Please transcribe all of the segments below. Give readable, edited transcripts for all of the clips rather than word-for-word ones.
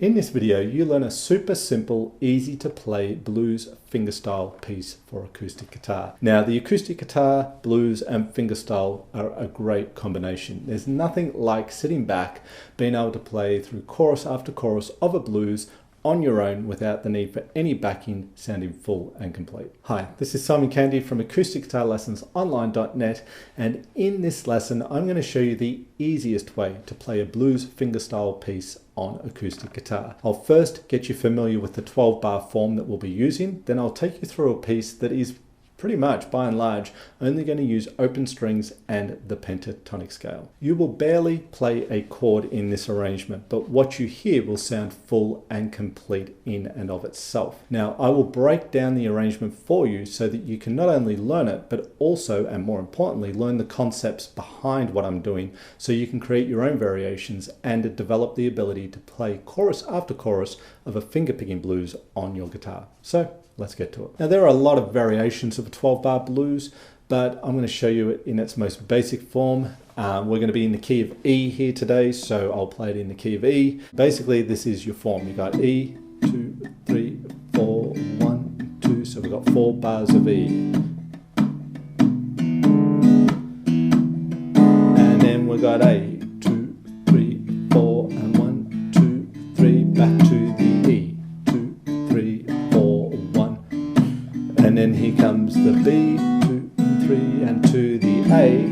In this video, you learn a super simple, easy to play blues fingerstyle piece for acoustic guitar. Now, the acoustic guitar, blues, and fingerstyle are a great combination. There's nothing like sitting back, being able to play through chorus after chorus of a blues on your own without the need for any backing, sounding full and complete. Hi, this is Simon Candy from acousticguitarlessonsonline.net, and in this lesson I'm going to show you the easiest way to play a blues fingerstyle piece on acoustic guitar. I'll first get you familiar with the 12-bar form that we'll be using, then I'll take you through a piece that is pretty much, by and large, only going to use open strings and the pentatonic scale. You will barely play a chord in this arrangement, but what you hear will sound full and complete in and of itself. Now, I will break down the arrangement for you so that you can not only learn it, but also, and more importantly, learn the concepts behind what I'm doing so you can create your own variations and develop the ability to play chorus after chorus of a fingerpicking blues on your guitar. So, let's get to it. Now, there are a lot of variations of a 12-bar blues, but I'm going to show you it in its most basic form. We're going to be in the key of E here today, so I'll play it in the key of E. Basically, this is your form. You've got E, 2, 3, 4, 1, 2, so we've got 4 bars of E. And then we've got A, 2, 3, 4, and 1, 2, 3, back to the E, 2, 3, 4, 1. And then here comes the B, 2, 3, and to the A,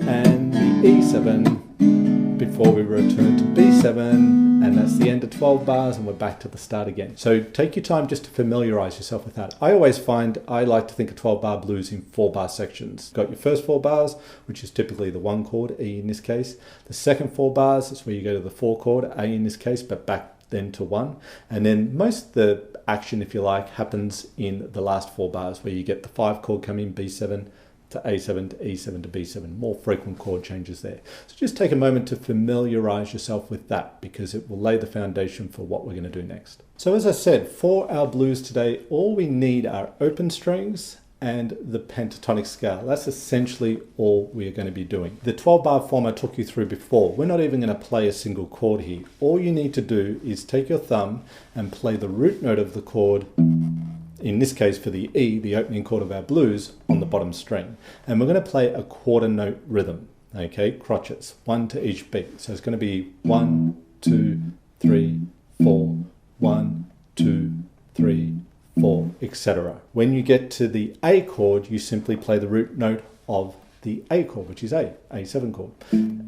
and the E7 before we return to B7, and that's the end of 12 bars, and we're back to the start again. So take your time just to familiarize yourself with that. I always find I like to think of 12-bar blues in 4-bar sections. You've got your first 4 bars, which is typically the 1 chord, E in this case. The second 4 bars is where you go to the 4 chord, A in this case, but back then to 1. And then most of the action, if you like, happens in the last 4 bars where you get the 5 chord coming, B7 to A7 to E7 to B7, more frequent chord changes there. So just take a moment to familiarize yourself with that because it will lay the foundation for what we're going to do next. So as I said, for our blues today, all we need are open strings and the pentatonic scale. That's essentially all we are going to be doing. The 12-bar form I took you through before, we're not even going to play a single chord here. All you need to do is take your thumb and play the root note of the chord, in this case for the E, the opening chord of our blues, on the bottom string. And we're going to play a quarter note rhythm, okay, crotchets, 1 to each beat. So it's going to be 1, 2, 3, 4, 1, 2, 3, 4, etc. When you get to the A chord, you simply play the root note of the A chord, which is A7 chord.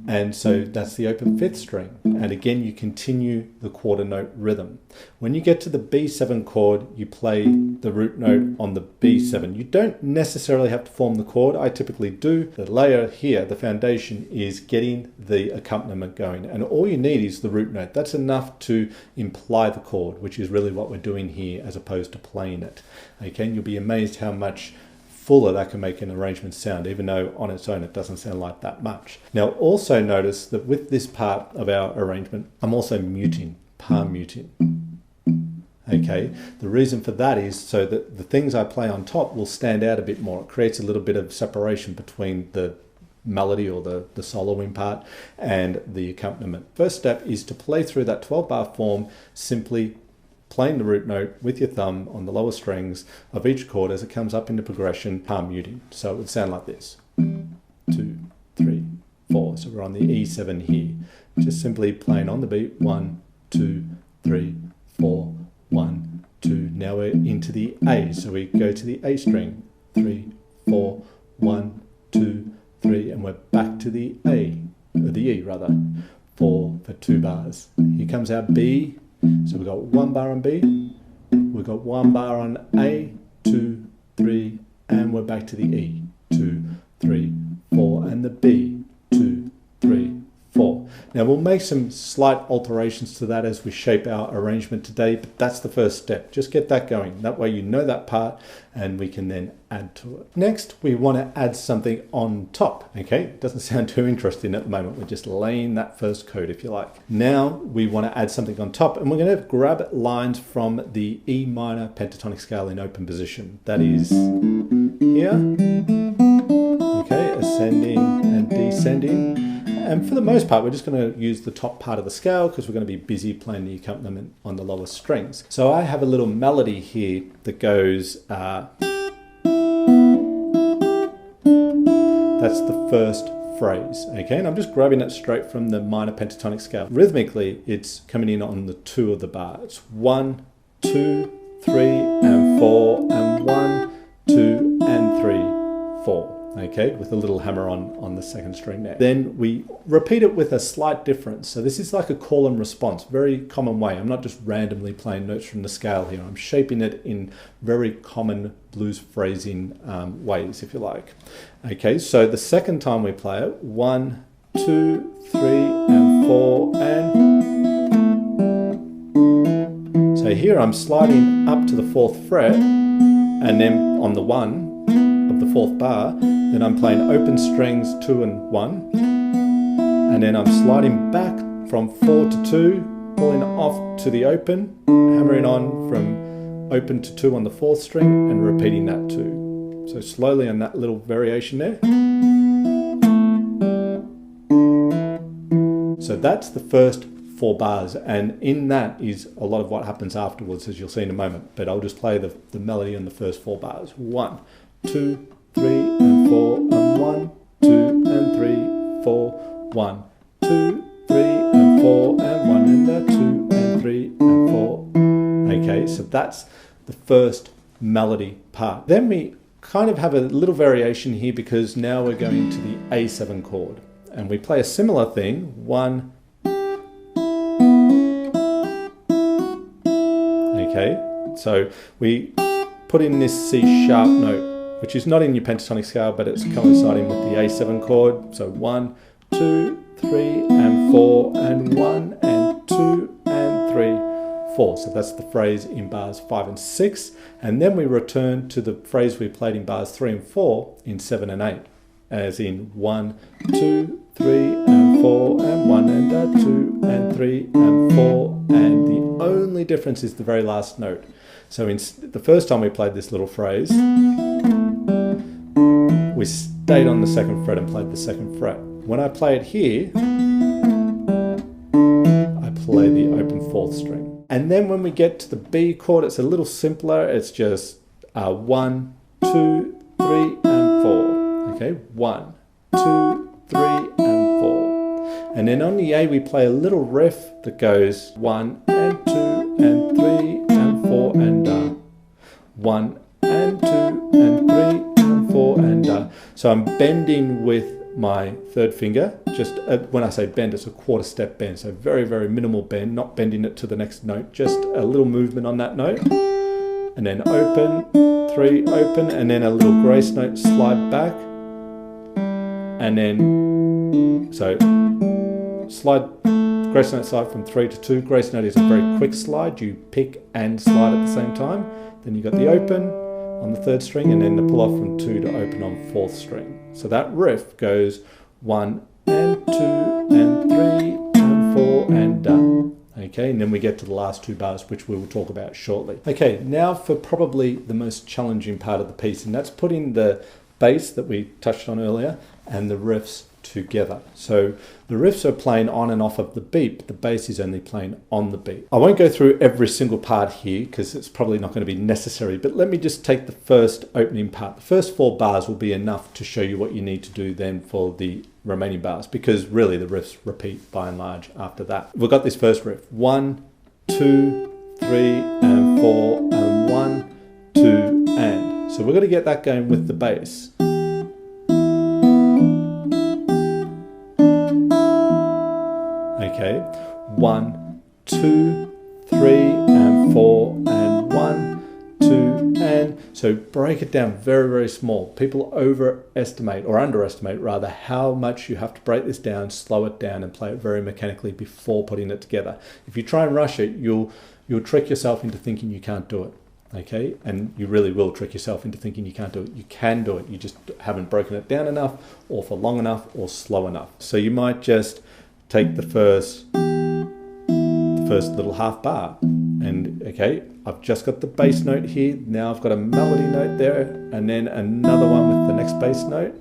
And so that's the open 5th string. And again, you continue the quarter note rhythm. When you get to the B7 chord, you play the root note on the B7. You don't necessarily have to form the chord. I typically do. The layer here, the foundation, is getting the accompaniment going. And all you need is the root note. That's enough to imply the chord, which is really what we're doing here as opposed to playing it. Okay, and you'll be amazed how much fuller that can make an arrangement sound, even though on its own it doesn't sound like that much. Now also notice that with this part of our arrangement, I'm also muting, palm muting. Okay, the reason for that is so that the things I play on top will stand out a bit more. It creates a little bit of separation between the melody or the soloing part and the accompaniment. First step is to play through that 12-bar form, simply playing the root note with your thumb on the lower strings of each chord as it comes up into progression, palm muting. So it would sound like this. 2, 3, 4. So we're on the E7 here. Just simply playing on the beat. 1, 2, 3, 4, 1, 2. Now we're into the A. So we go to the A string. 3, 4, 1, 2, 3. And we're back to the A, or the E rather. 4 for 2 bars. Here comes our B. So we've got 1 bar on B, we've got 1 bar on A, 2, 3, and we're back to the E, 2, 3, 4, and the B, 2, 3, 4. Now we'll make some slight alterations to that as we shape our arrangement today, but that's the first step. Just get that going. That way you know that part and we can then add to it. Next, we want to add something on top, okay? It doesn't sound too interesting at the moment. We're just laying that first coat, if you like. Now we want to add something on top, and we're going to grab lines from the E minor pentatonic scale in open position. That is here, okay, ascending and descending. And for the most part, we're just going to use the top part of the scale because we're going to be busy playing the accompaniment on the lower strings. So I have a little melody here that goes, that's the first phrase, okay? And I'm just grabbing it straight from the minor pentatonic scale. Rhythmically, it's coming in on the 2 of the bar. It's 1, 2, 3, and 4, and 1, 2, and 3, 4. Okay, with a little hammer on the second string there. Then we repeat it with a slight difference. So this is like a call and response, very common way. I'm not just randomly playing notes from the scale here. I'm shaping it in very common blues phrasing ways, if you like. Okay, so the second time we play it, 1, 2, 3, and 4, and... So here I'm sliding up to the 4th fret, and then on the 1 of the 4th bar, then I'm playing open strings 2 and 1, and then I'm sliding back from 4 to 2, pulling off to the open, hammering on from open to 2 on the 4th string, and repeating that 2. So slowly on that little variation there. So that's the first 4 bars, and in that is a lot of what happens afterwards, as you'll see in a moment. But I'll just play the melody on the first 4 bars. 1, 2, 3, and 4, and 1, 2, and 3, 4, 1, 2, 3, and 4, and 1, and 2, and 3, and 4. Okay, so that's the first melody part. Then we kind of have a little variation here because now we're going to the A7 chord. And we play a similar thing, 1, okay, so we put in this C sharp note, which is not in your pentatonic scale, but it's coinciding with the A7 chord. So 1, 2, 3, and 4, and 1, and 2, and 3, 4. So that's the phrase in bars 5 and 6. And then we return to the phrase we played in bars 3 and 4 in 7 and 8, as in 1, 2, 3, and 4, and 1, and 2, and 3, and 4. And the only difference is the very last note. So in the first time we played this little phrase, we stayed on the 2nd fret and played the 2nd fret. When I play it here, I play the open 4th string. And then when we get to the B chord, it's a little simpler. It's just 1, 2, 3, and 4. Okay, 1, 2, 3, and 4. And then on the A, we play a little riff that goes 1, and 2, and 3, and 4, and 1, and 2, and 3, and 4, and so I'm bending with my 3rd finger. Just when I say bend, it's a 1/4 step bend, so very, very minimal bend, not bending it to the next note, just a little movement on that note. And then open, 3, open, and then a little grace note, slide back. And then, so slide, grace note slide from 3 to 2. Grace note is a very quick slide. You pick and slide at the same time. Then you got the open on the 3rd string, and then the pull off from 2 to open on 4th string. So that riff goes 1, and 2, and 3, and 4, and okay, and then we get to the last 2 bars, which we will talk about shortly. Okay, now for probably the most challenging part of the piece, and that's putting the bass that we touched on earlier and the riffs together. So the riffs are playing on and off of the beat, but the bass is only playing on the beat. I won't go through every single part here because it's probably not going to be necessary, but let me just take the first opening part. The first 4 bars will be enough to show you what you need to do then for the remaining bars, because really the riffs repeat by and large after that. We've got this first riff, 1, 2, 3, and 4, and 1, 2, and. So we're going to get that going with the bass. Okay, 1, 2, 3, and 4, and 1, 2, and. So break it down very, very small. People overestimate, or underestimate rather, how much you have to break this down, slow it down, and play it very mechanically before putting it together. If you try and rush it, you'll trick yourself into thinking you can't do it. Okay, and you really will trick yourself into thinking you can't do it. You can do it, you just haven't broken it down enough, or for long enough, or slow enough. So you might just take the first little half bar, and okay, I've just got the bass note here, now I've got a melody note there, and then another one with the next bass note,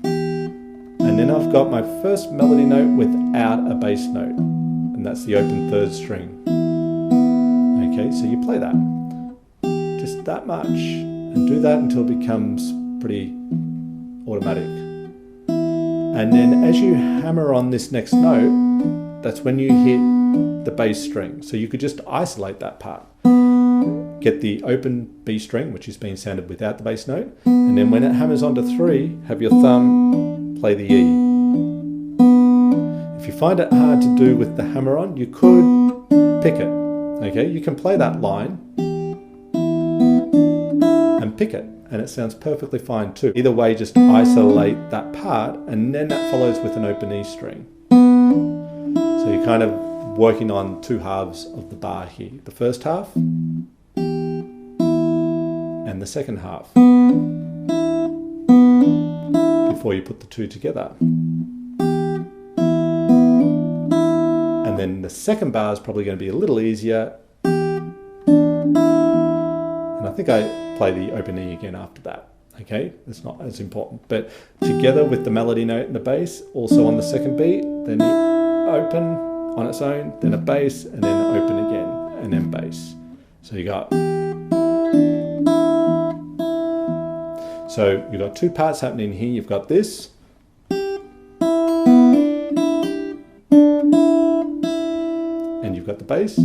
and And then I've got my first melody note without a bass note, and that's the open third string. Okay, so you play that, just that much, and do that until it becomes pretty automatic. And then as you hammer on this next note, that's when you hit the bass string. So you could just isolate that part. Get the open B string, which is being sounded without the bass note, and then when it hammers onto 3, have your thumb play the E. If you find it hard to do with the hammer on, you could pick it. Okay, you can play that line and pick it, and it sounds perfectly fine too. Either way, just isolate that part, and then that follows with an open E string. So you're kind of working on two halves of the bar here. The first half and the second half, before you put the two together. And then the second bar is probably going to be a little easier. And I think I play the open E again after that. Okay, it's not as important. But together with the melody note and the bass, also on the second beat, then the open on its own, then a bass, and then open again, and then bass. So you got... So you've got two parts happening here. You've got this, and you've got the bass,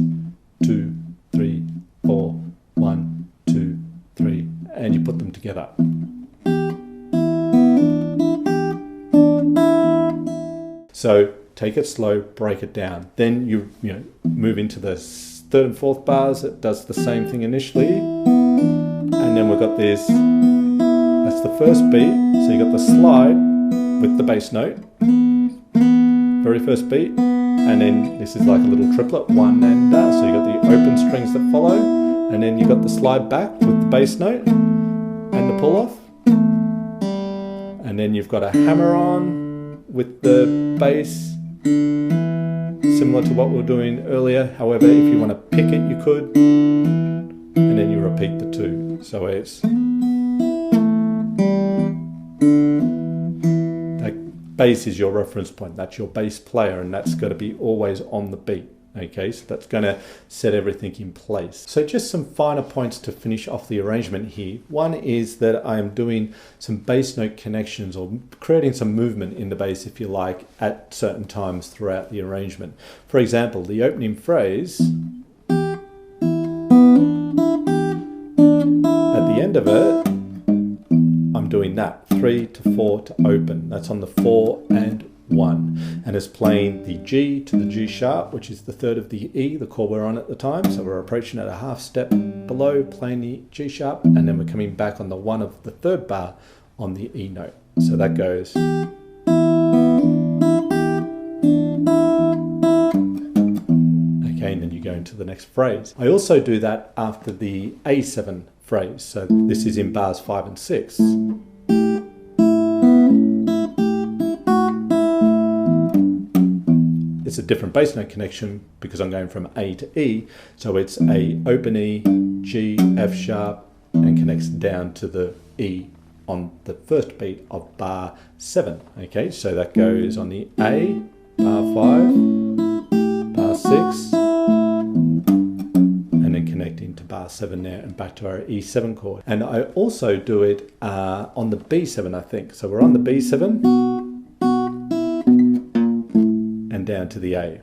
2, 3, 4, 1, 2, 3, and you put them together. So take it slow, break it down. Then you move into the third and fourth bars. It does the same thing initially, and then we've got this. That's the first beat, so you got the slide with the bass note, very first beat, and then this is like a little triplet, one and so you got the open strings that follow, and then you got the slide back with the bass note and the pull off, and then you've got a hammer on with the bass, similar to what we were doing earlier. However, if you want to pick it, you could, and then you repeat the two. So it's bass is your reference point. That's your bass player, and that's got to be always on the beat. Okay, so that's going to set everything in place. So just some finer points to finish off the arrangement here. One is that I am doing some bass note connections, or creating some movement in the bass, if you like, at certain times throughout the arrangement. For example, the opening phrase, at the end of it, I'm doing that 3 to 4 to open. That's on the 4 and 1, and it's playing the G to the G sharp, which is the third of the E, the chord we're on at the time. So we're approaching at a half step below, playing the G sharp, and then we're coming back on the 1 of the third bar on the E note. So that goes. Okay, and then you go into the next phrase. I also do that after the A7 phrase. So this is in bars 5 and 6. It's a different bass note connection because I'm going from A to E. So it's A open E, G, F sharp, and connects down to the E on the first beat of bar 7. Okay, so that goes on the A, bar 5, bar 6, and then connecting to bar 7 there and back to our E7 chord. And I also do it on the B7, I think. So we're on the B7 and down to the A.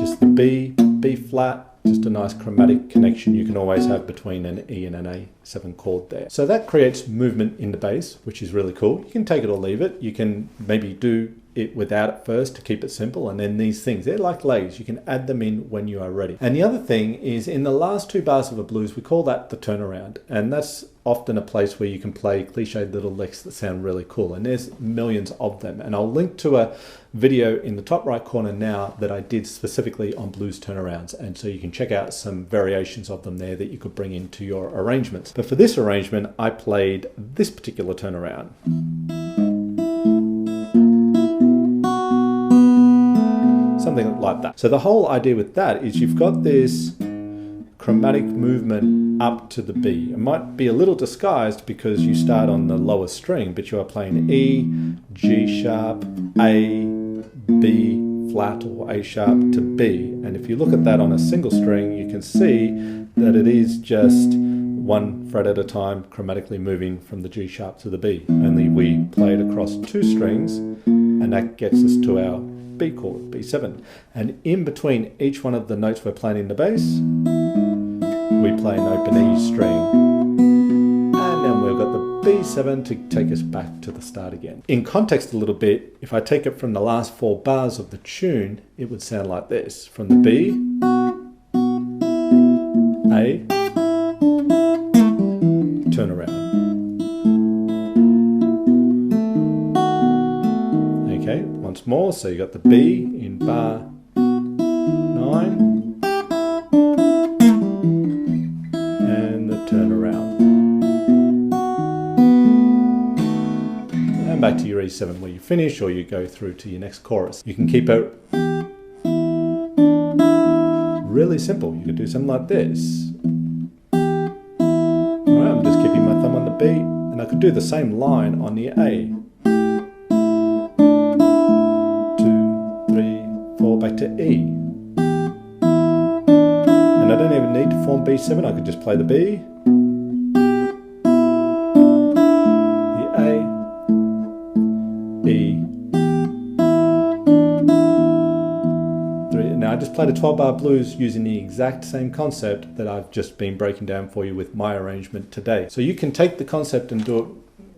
Just the B, B flat, just a nice chromatic connection you can always have between an E and an A7 chord there. So that creates movement in the bass, which is really cool. You can take it or leave it. You can maybe do it without it first to keep it simple, and then these things, they're like legs, you can add them in when you are ready. And the other thing is, in the last two bars of a blues, we call that the turnaround, and that's often a place where you can play cliched little licks that sound really cool, and there's millions of them. And I'll link to a video in the top right corner now that I did specifically on blues turnarounds, and so you can check out some variations of them there that you could bring into your arrangements. But for this arrangement, I played this particular turnaround. Something like that. So the whole idea with that is you've got this chromatic movement up to the B. It might be a little disguised because you start on the lower string, but you are playing E, G sharp, A, B flat or A sharp to B. And if you look at that on a single string, you can see that it is just one fret at a time, chromatically moving from the G sharp to the B. Only we play it across two strings, and that gets us to our B chord, B7. And in between each one of the notes we're playing in the bass, we play an open E string. And then we've got the B7 to take us back to the start again. In context a little bit, if I take it from the last 4 bars of the tune, it would sound like this. From the B, A, turn around. Okay, once more, so you got the B in bar 9 and the turn around. And back to your E7 where you finish, or you go through to your next chorus. You can keep it really simple. You could do something like this. Alright, I'm just keeping my thumb on the B, and I could do the same line on the A. 2, 3, 4, back to E. And I don't even need to form B7, I could just play the B, the A, E, 3. Now I just played a 12-bar blues using the exact same concept that I've just been breaking down for you with my arrangement today. So you can take the concept and do it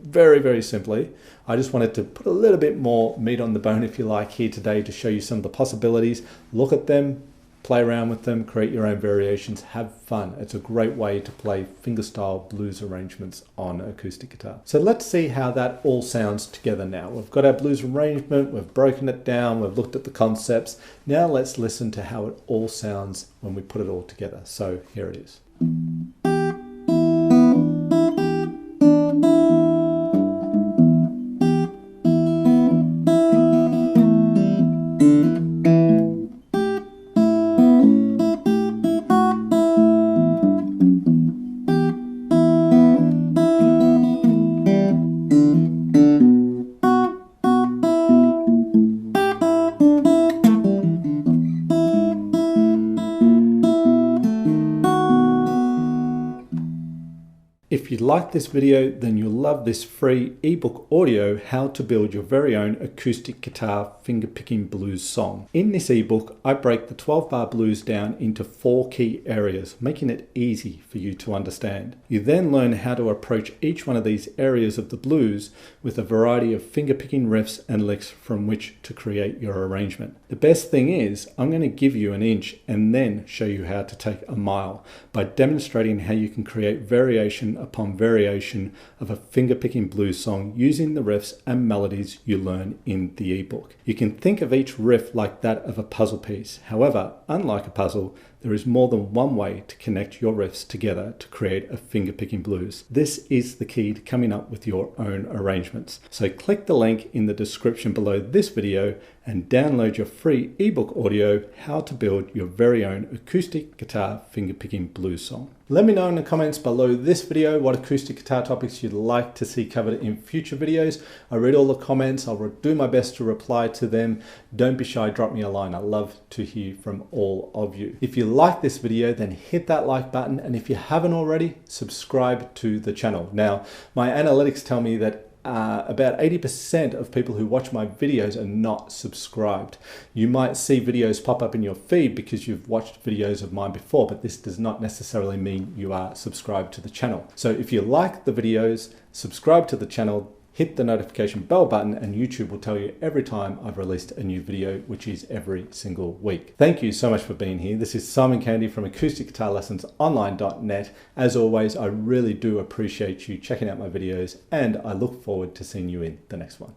very, very simply. I just wanted to put a little bit more meat on the bone, if you like, here today to show you some of the possibilities. Look at them, play around with them, create your own variations, have fun. It's a great way to play fingerstyle blues arrangements on acoustic guitar. So let's see how that all sounds together now. We've got our blues arrangement, we've broken it down, we've looked at the concepts. Now let's listen to how it all sounds when we put it all together. So here it is. If you like this video, then you'll love this free ebook audio, How to Build Your Very Own Acoustic Guitar Fingerpicking Blues Song. In this ebook, I break the 12-bar blues down into 4 key areas, making it easy for you to understand. You then learn how to approach each one of these areas of the blues with a variety of fingerpicking riffs and licks from which to create your arrangement. The best thing is, I'm going to give you an inch and then show you how to take a mile by demonstrating how you can create variation upon variation of a fingerpicking blues song using the riffs and melodies you learn in the ebook. You can think of each riff like that of a puzzle piece. However, unlike a puzzle, there is more than one way to connect your riffs together to create a fingerpicking blues. This is the key to coming up with your own arrangements. So click the link in the description below this video and download your free ebook audio, How to Build Your Very Own Acoustic Guitar Fingerpicking Blues Song. Let me know in the comments below this video what acoustic guitar topics you'd like to see covered in future videos. I read all the comments, I'll do my best to reply to them. Don't be shy, drop me a line. I love to hear from all of you. If you like this video, then hit that like button, and if you haven't already, subscribe to the channel. Now, my analytics tell me that about 80% of people who watch my videos are not subscribed. You might see videos pop up in your feed because you've watched videos of mine before, but this does not necessarily mean you are subscribed to the channel. So if you like the videos, subscribe to the channel, hit the notification bell button, and YouTube will tell you every time I've released a new video, which is every single week. Thank you so much for being here. This is Simon Candy from acousticguitarlessonsonline.net. As always, I really do appreciate you checking out my videos, and I look forward to seeing you in the next one.